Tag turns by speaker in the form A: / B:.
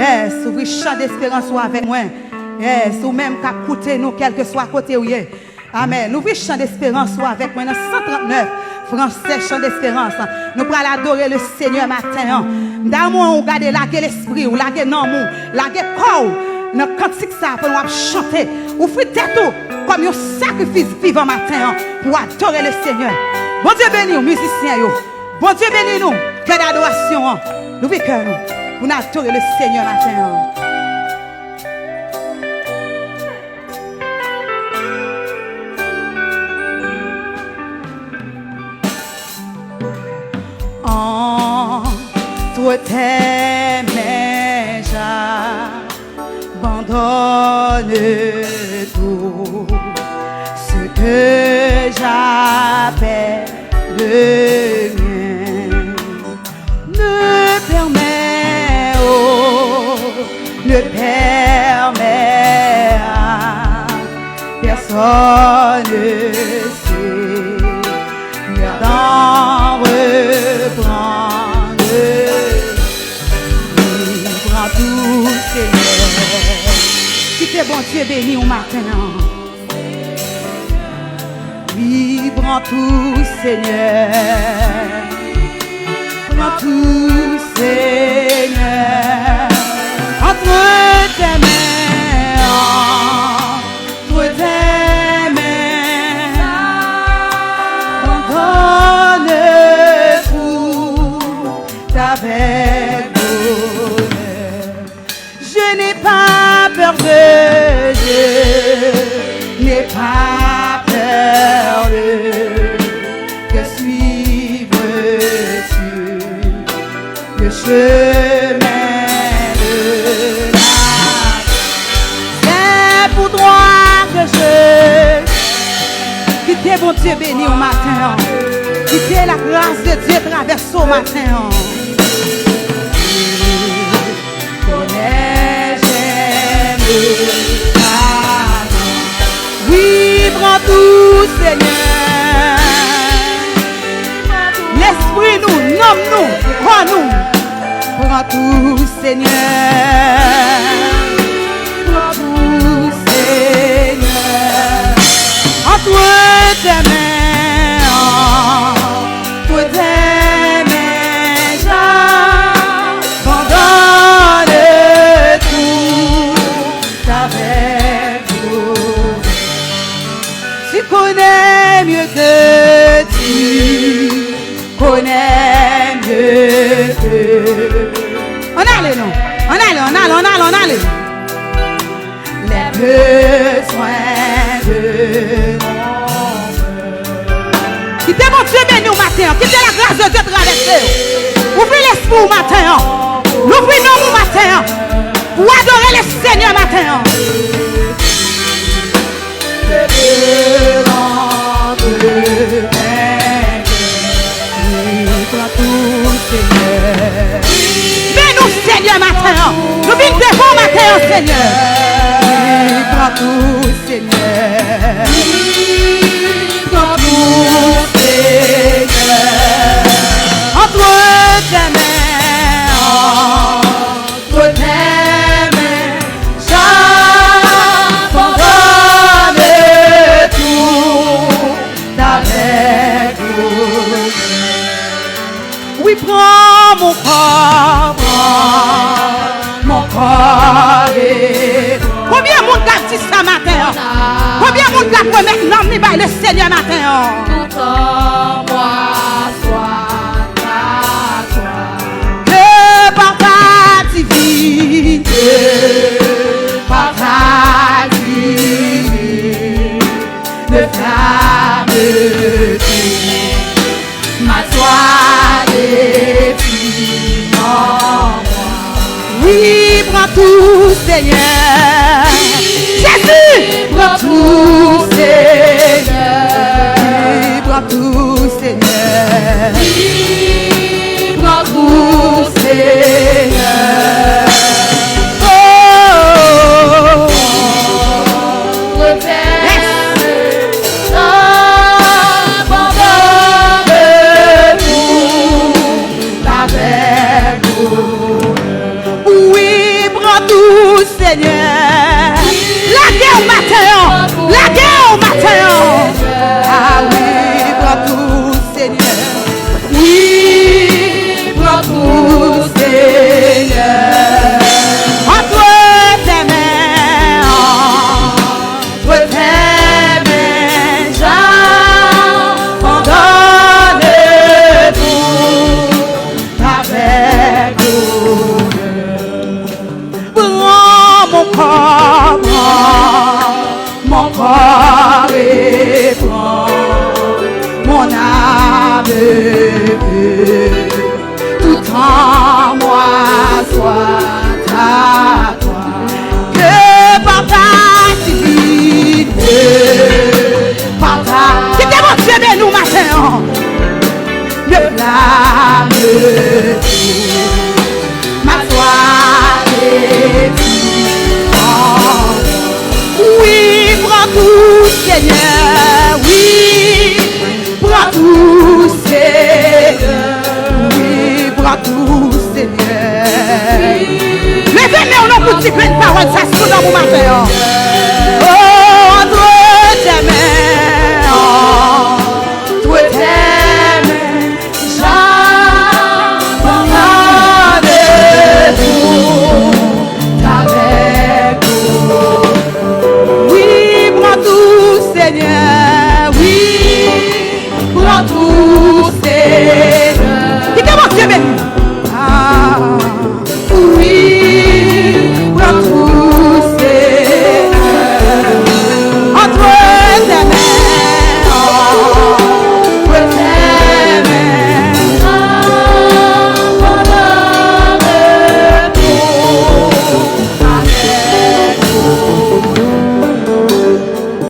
A: Yes, ouvrir champ d'espérance avec moi. Yes, ou même qu'à coûter nous, quel que soit côté où il est. Amen. Ouvrir champ d'espérance avec moi dans 139 français, champ d'espérance. Nous allons adorer le Seigneur matin. D'amour, on regarde là l'esprit, ou là non, là corps. Dans le cantique ça, pour nous chanter. Ouvrez tête comme un sacrifice vivant matin pour adorer le Seigneur. Bon Dieu béni nous, musiciens. Bon Dieu béni nous, cœur d'adoration. Nous cœur nous, pour nous adorer le Seigneur matin. Entre tes mains, j'abandonne tout ce que j'appelle le mien. Ne permets, ne permets à personne d'en reprendre. Libre en tout, Seigneur. Qui t'es bon Dieu béni au matin. Libre en tout, Seigneur. En tout, Seigneur. Entre tes mains, entre tes mains, donne tout avec bonheur. Je n'ai pas peur de Dieu, n'ai pas peur de que suivre sur le chemin de la. C'est pour toi que je quitte mon Dieu béni au matin. Quitte la grâce de Dieu traverse au matin. Connais, j'aime. Oui, prends tout, Seigneur. L'Esprit nous, nomme-nous, crois-nous. Prends tout, Seigneur. Prends tout, Seigneur. Entre tes mains, entre tes mains, j'abandonne tout avec vous. Tu connais mieux que tu connais mieux que. On allait non, on allait. Les besoins de quittez mon Dieu béni au matin, quittez la grâce de Dieu traverser. Ouvrez l'esprit au matin, ouvrez nous au matin, pour adorer le Seigneur matin. Bénis-nous Seigneur matin, nous venons devant matin Seigneur. Prends tout Seigneur. Prends tout Seigneur. Entre tes mains, entre tes mains, j'abandonne tout avec vous. Oui, prends mon corps, et combien de monde a dit ça matin? Combien de monde a promis non, ni le Seigneur matin?
B: Tout en moi soit ta gloire.
A: Que par ta divinité, par ta divinité, le flamme ma soie défie en moi. Oui, prends tout Seigneur. Jésus, prends tout Seigneur. Oui, prends tout Seigneur.
B: Oui, prends tout Seigneur.
A: Oh, tout, Seigneur. La guerre au matin. La guerre au matin. Ah oui, prends tout, Seigneur. Oui, prends tout, Seigneur. Entre tes mains, j'abandonne tout avec douleur. Prends mon corps et prends mon âme, tout en moi soit à toi, que par ta divinité, par ta... Qui t'es mon Dieu, mais nous matin, le flamme, ma soie est oui, prends tout, Seigneur, oui, prends tout, Seigneur, oui, prends tout, Seigneur. Levez-moi, on a pour dire plein de paroles, ça se trouve dans mon matin.